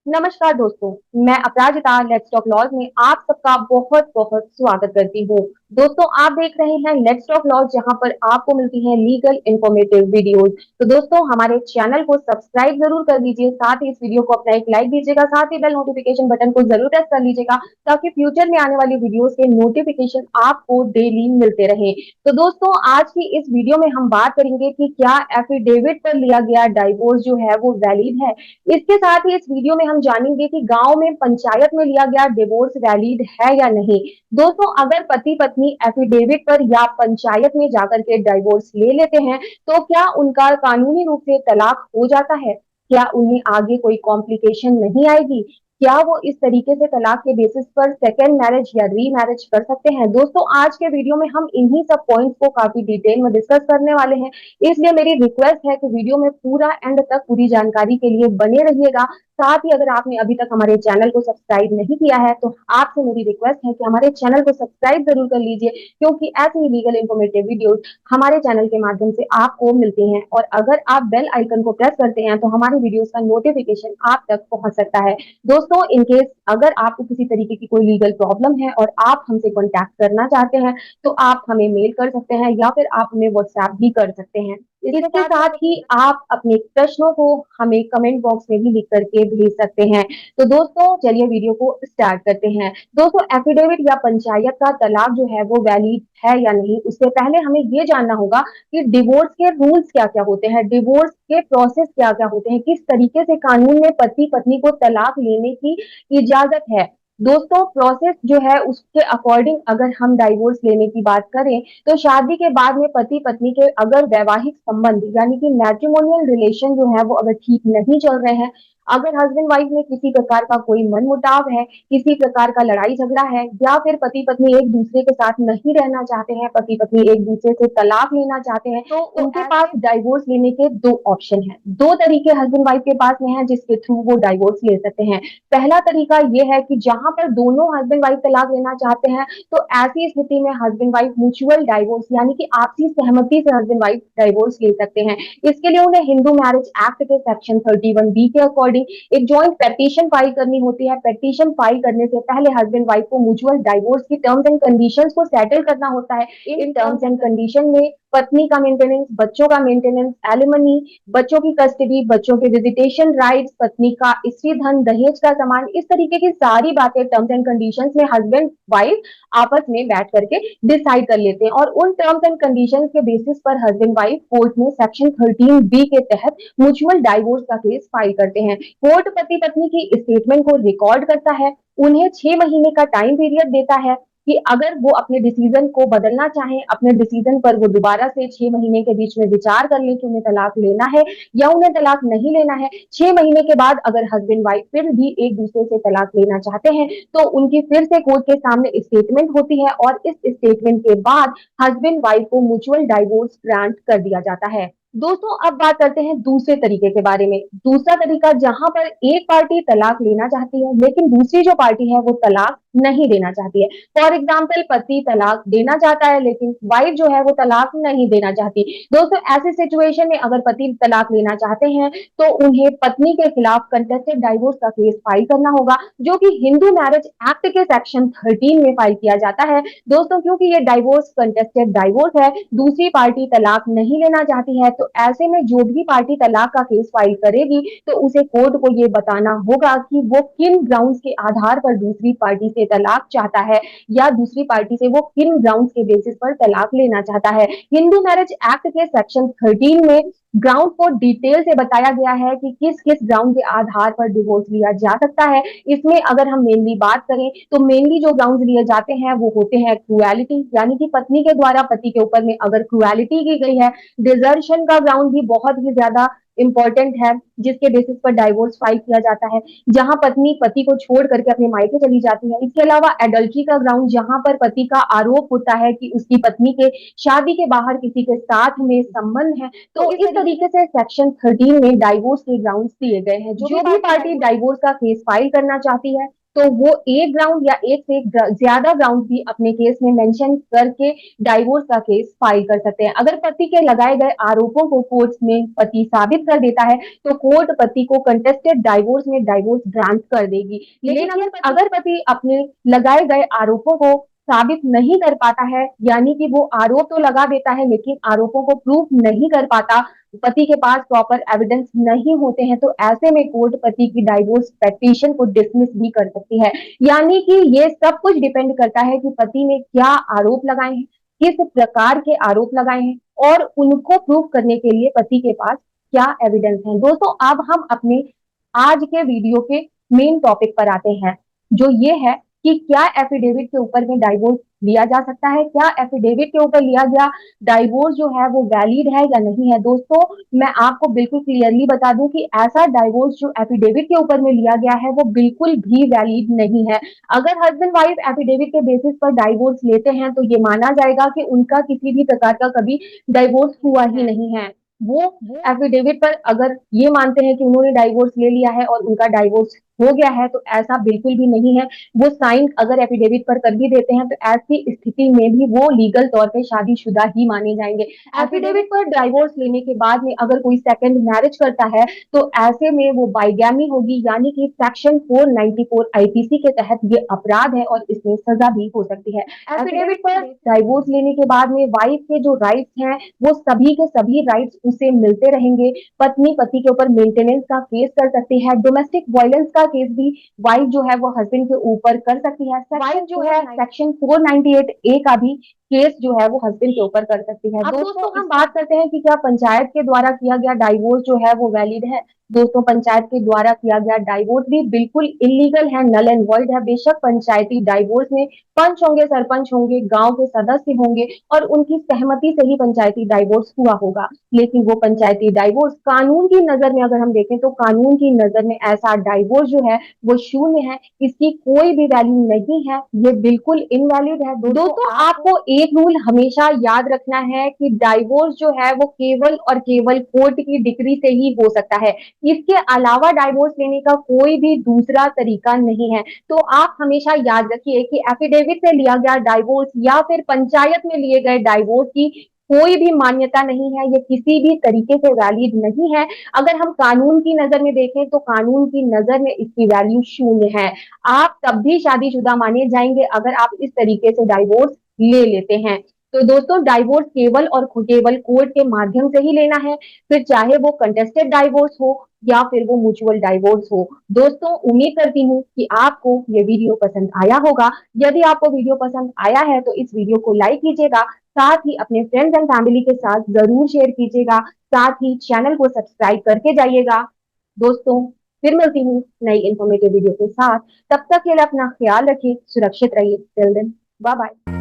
नमस्कार दोस्तों, मैं अपराजिता लेट्स टॉक लॉज में आप सबका बहुत बहुत स्वागत करती हूँ। दोस्तों, आप देख रहे हैं लेट्स टॉक लॉज, जहाँ पर आपको मिलती है लीगल इंफॉर्मेटिव वीडियोस। तो दोस्तों, हमारे चैनल को सब्सक्राइब जरूर कर लीजिए, साथ ही इस वीडियो को अपना एक लाइक दीजिएगा, साथ ही बेल नोटिफिकेशन बटन को जरूर प्रेस कर लीजिएगा ताकि फ्यूचर में आने वाली वीडियोस के नोटिफिकेशन आपको डेली मिलते रहे। तो दोस्तों, आज की इस वीडियो में हम बात करेंगे कि क्या एफिडेविट पर लिया गया डाइवोर्स जो है वो वैलिड है। इसके साथ ही इस वीडियो में हम जानेंगे कि गांव में पंचायत में लिया गया डिवोर्स वैलिड है या नहीं। दोस्तों, अगर पति पत्नी एफिडेविट पर या पंचायत में जाकर के डाइवोर्स ले लेते हैं तो क्या उनका कानूनी रूप से तलाक हो जाता है? क्या उन्हें आगे कोई कॉम्प्लिकेशन नहीं आएगी? क्या वो इस तरीके से तलाक के बेसिस पर सेकेंड मैरिज या री मैरिज कर सकते हैं? दोस्तों, आज के वीडियो में हम इन्हीं सब पॉइंट्स को काफी डिटेल में डिस्कस करने वाले हैं। इसलिए मेरी रिक्वेस्ट है कि वीडियो में पूरा एंड तक पूरी जानकारी के लिए बने रहिएगा। साथ ही अगर आपने अभी तक हमारे चैनल को सब्सक्राइब नहीं किया है तो आपसे मेरी रिक्वेस्ट है कि हमारे चैनल को सब्सक्राइब जरूर कर लीजिए, क्योंकि ऐसी ही लीगल इंफॉर्मेटिव वीडियोस हमारे चैनल के माध्यम से आपको मिलती हैं। और अगर आप बेल आइकन को प्रेस करते हैं तो हमारी वीडियोस का नोटिफिकेशन आप तक पहुंच सकता है। दोस्तों, इनकेस अगर आपको किसी तरीके की कोई लीगल प्रॉब्लम है और आप हमसे कॉन्टैक्ट करना चाहते हैं तो आप हमें मेल कर सकते हैं या फिर आप हमें व्हाट्सएप भी कर सकते हैं। इसके साथ ही आप अपने प्रश्नों को हमें कमेंट बॉक्स में भी लिख करके भेज सकते हैं। तो दोस्तों, चलिए वीडियो को स्टार्ट करते हैं। दोस्तों, एफिडेविट या पंचायत का तलाक जो है वो वैलिड है या नहीं, उससे पहले हमें ये जानना होगा कि डिवोर्स के रूल्स क्या क्या होते हैं, डिवोर्स के प्रोसेस क्या क्या होते हैं, किस तरीके से कानून में पति पत्नी को तलाक लेने की इजाजत है। दोस्तों, प्रोसेस जो है उसके अकॉर्डिंग अगर हम डाइवोर्स लेने की बात करें तो शादी के बाद में पति पत्नी के अगर वैवाहिक संबंध यानी कि मैट्रिमोनियल रिलेशन जो है वो अगर ठीक नहीं चल रहे हैं, अगर हस्बैंड वाइफ में किसी प्रकार का कोई मनमुटाव है, किसी प्रकार का लड़ाई झगड़ा है, या फिर पति पत्नी एक दूसरे के साथ नहीं रहना चाहते हैं, पति पत्नी एक दूसरे से तलाक लेना चाहते हैं, तो उनके पास डाइवोर्स लेने के दो ऑप्शन है, दो तरीके हस्बैंड वाइफ के पास में है जिसके थ्रू वो डाइवोर्स ले सकते हैं। पहला तरीका ये है कि जहां पर दोनों हस्बैंड वाइफ तलाक लेना चाहते हैं तो ऐसी स्थिति में हस्बैंड वाइफ म्यूचुअल डाइवोर्स यानी कि आपसी सहमति से हस्बैंड वाइफ डाइवोर्स ले सकते हैं। इसके लिए उन्हें हिंदू मैरिज एक्ट के सेक्शन 31B के अकॉर्डिंग एक जॉइंट पेटिशन फाइल करनी होती है। पेटिशन फाइल करने से पहले हस्बैंड वाइफ को म्यूचुअल डाइवोर्स की टर्म्स एंड कंडीशंस को सेटल करना होता है। इन टर्म्स एंड कंडीशन में पत्नी का मेंटेनेंस, बच्चों का मेंटेनेंस, एलिमनी, बच्चों की कस्टडी, बच्चों के विजिटेशन राइट्स, पत्नी का स्त्री धन, दहेज का सामान, इस तरीके की सारी बातें टर्म्स एंड कंडीशंस में हस्बैंड वाइफ आपस में बैठ करके डिसाइड कर लेते हैं और उन टर्म्स एंड कंडीशंस के बेसिस पर हस्बैंड वाइफ कोर्ट में सेक्शन 13B के तहत म्यूचुअल डाइवोर्स का केस फाइल करते हैं। कोर्ट पति पत्नी की स्टेटमेंट को रिकॉर्ड करता है, उन्हें 6 महीने का टाइम पीरियड देता है कि अगर वो अपने डिसीजन को बदलना चाहें, अपने डिसीजन पर वो दोबारा से 6 महीने के बीच में विचार कर लें कि उन्हें तलाक लेना है या उन्हें तलाक नहीं लेना है। 6 महीने के बाद अगर हस्बैंड वाइफ फिर भी एक दूसरे से तलाक लेना चाहते हैं तो उनकी फिर से कोर्ट के सामने स्टेटमेंट होती है और इस स्टेटमेंट के बाद हस्बैंड वाइफ को म्यूचुअल डाइवोर्स ग्रांट कर दिया जाता है। दोस्तों, अब बात करते हैं दूसरे तरीके के बारे में। दूसरा तरीका जहां पर एक पार्टी तलाक लेना चाहती है लेकिन दूसरी जो पार्टी है वो तलाक नहीं देना चाहती है। फॉर एग्जाम्पल, पति तलाक देना चाहता है लेकिन वाइफ जो है वो तलाक नहीं देना चाहती। दोस्तों, ऐसी सिचुएशन में अगर पति तलाक लेना चाहते हैं तो उन्हें पत्नी के खिलाफ कंटेस्टेड डाइवोर्स का केस फाइल करना होगा, जो कि हिंदू मैरिज एक्ट के सेक्शन 13 में फाइल किया जाता है। दोस्तों, क्योंकि ये डाइवोर्स कंटेस्टेड डाइवोर्स है, दूसरी पार्टी तलाक नहीं लेना चाहती है, तो ऐसे में जो भी पार्टी तलाक का केस फाइल करेगी तो उसे कोर्ट को ये बताना होगा कि वो किन ग्राउंड्स के आधार पर दूसरी पार्टी से तलाक चाहता है या दूसरी पार्टी से वो किन ग्राउंड्स के बेसिस पर तलाक लेना चाहता है। हिंदू मैरिज एक्ट के सेक्शन 13 में ग्राउंड को डिटेल से बताया गया है कि किस किस ग्राउंड के आधार पर डिवोर्स लिया जा सकता है। इसमें अगर हम मेनली बात करें तो मेनली जो ग्राउंड लिए जाते हैं वो होते हैं क्रुएलिटी, यानी कि पत्नी के द्वारा पति के ऊपर में अगर क्रुएलिटी की गई है। डिजर्शन का ग्राउंड भी बहुत ही ज्यादा इंपॉर्टेंट है, जिसके बेसिस पर डाइवोर्स फाइल किया जाता है, जहां पत्नी पति को छोड़ करके अपने मायके चली जाती है। इसके अलावा एडल्ट्री का ग्राउंड, जहां पर पति का आरोप होता है कि उसकी पत्नी के शादी के बाहर किसी के साथ में संबंध है। तो इस तरीके से सेक्शन 13 में डाइवोर्स के ग्राउंड्स दिए गए हैं। जो भी पार्टी डाइवोर्स का केस फाइल करना चाहती है तो वो एक ग्राउंड या एक से ज्यादा ग्राउंड भी अपने केस में मेंशन करके डाइवोर्स का केस फाइल कर सकते हैं। अगर पति के लगाए गए आरोपों को कोर्ट में पति साबित कर देता है तो कोर्ट पति को कंटेस्टेड डाइवोर्स में डाइवोर्स ग्रांट कर देगी। लेकिन अगर पति अपने लगाए गए आरोपों को साबित नहीं कर पाता है, यानी कि वो आरोप तो लगा देता है लेकिन आरोपों को प्रूफ नहीं कर पाता, पति के पास प्रॉपर एविडेंस नहीं होते हैं, तो ऐसे में कोर्ट पति की डाइवोर्स पेटिशन को डिसमिस भी कर सकती है। यानी कि ये सब कुछ डिपेंड करता है कि पति ने क्या आरोप लगाए हैं, किस प्रकार के आरोप लगाए हैं और उनको प्रूव करने के लिए पति के पास क्या एविडेंस है। दोस्तों अब हम अपने आज के वीडियो के मेन टॉपिक पर आते हैं, जो ये है कि क्या एफिडेविट के ऊपर में डाइवोर्स लिया जा सकता है, क्या एफिडेविट के ऊपर लिया गया डाइवोर्स जो है वो वैलिड है या नहीं है। दोस्तों मैं आपको बिल्कुल क्लियरली बता दूं कि ऐसा डाइवोर्स जो एफिडेविट के ऊपर में लिया गया है वो बिल्कुल भी वैलिड नहीं है। अगर हस्बैंड वाइफ एफिडेविट के बेसिस पर डाइवोर्स लेते हैं तो ये माना जाएगा कि उनका किसी भी प्रकार का कभी डाइवोर्स हुआ ही नहीं है। वो एफिडेविट पर अगर ये मानते हैं कि उन्होंने डाइवोर्स ले लिया है और उनका डाइवोर्स हो गया है, तो ऐसा बिल्कुल भी नहीं है। वो साइन अगर एफिडेविट पर कर भी देते हैं तो ऐसी स्थिति में भी वो लीगल तौर पे शादीशुदा ही माने जाएंगे। एफिडेविट पर डाइवोर्स लेने के बाद में अगर कोई सेकंड मैरिज करता है तो ऐसे में वो बाइगैमी होगी, यानी कि सेक्शन 494 आईपीसी के तहत ये अपराध है और इसमें सजा भी हो सकती है। एफिडेविट पर डाइवोर्स लेने के बाद में वाइफ के जो राइट्स हैं वो सभी के सभी राइट्स उसे मिलते रहेंगे। पत्नी पति के ऊपर मेंटेनेंस का केस कर सकती है, डोमेस्टिक वायलेंस का केस भी वाइफ जो है वो हस्बैंड के ऊपर कर सकती है। वाइफ जो है सेक्शन 498 ए का भी केस जो है वो हस्बैंड के ऊपर कर सकती है। दोस्तों हम बात करते हैं कि क्या पंचायत के द्वारा किया गया डाइवोर्स जो है वो वैलिड है। दोस्तों पंचायत के द्वारा किया गया डाइवोर्स भी बिल्कुल इलीगल है, नल एंड वॉइड है। बेशक पंचायती डाइवोर्स में पंच होंगे, सरपंच होंगे, गांव के सदस्य होंगे और उनकी सहमति से ही पंचायती डाइवोर्स हुआ होगा, लेकिन वो पंचायती डाइवोर्स कानून की नजर में अगर हम देखें तो कानून की नजर में ऐसा डाइवोर्स जो है वो शून्य है, इसकी कोई भी वैल्यू नहीं है, ये बिल्कुल इनवैलिड है। दोस्तों आपको एक रूल हमेशा याद रखना है कि डाइवोर्स जो है वो केवल और केवल कोर्ट की डिक्री से ही हो सकता है, इसके अलावा डाइवोर्स लेने का कोई भी दूसरा तरीका नहीं है। तो आप हमेशा याद रखिए कि एफिडेविट से लिया गया डाइवोर्स या फिर पंचायत में लिए गए डाइवोर्स की कोई भी मान्यता नहीं है, ये किसी भी तरीके से वैलिड नहीं है। अगर हम कानून की नजर में देखें तो कानून की नजर में इसकी वैल्यू शून्य है। आप तब भी शादीशुदा माने जाएंगे अगर आप इस तरीके से डाइवोर्स ले लेते हैं। तो दोस्तों डाइवोर्स केवल और केवल कोर्ट के माध्यम से ही लेना है, फिर चाहे वो कंटेस्टेड डाइवोर्स हो या फिर वो म्यूचुअल डाइवोर्स हो। दोस्तों उम्मीद करती हूँ कि आपको ये वीडियो पसंद आया होगा। यदि आपको वीडियो पसंद आया है तो इस वीडियो को लाइक कीजिएगा, साथ ही अपने फ्रेंड्स एंड फैमिली के साथ जरूर शेयर कीजिएगा, साथ ही चैनल को सब्सक्राइब करके जाइएगा। दोस्तों फिर मिलती हूँ नई इंफॉर्मेटिव वीडियो के साथ, तब तक के लिए अपना ख्याल रखिए, सुरक्षित रहिए। Till then bye bye.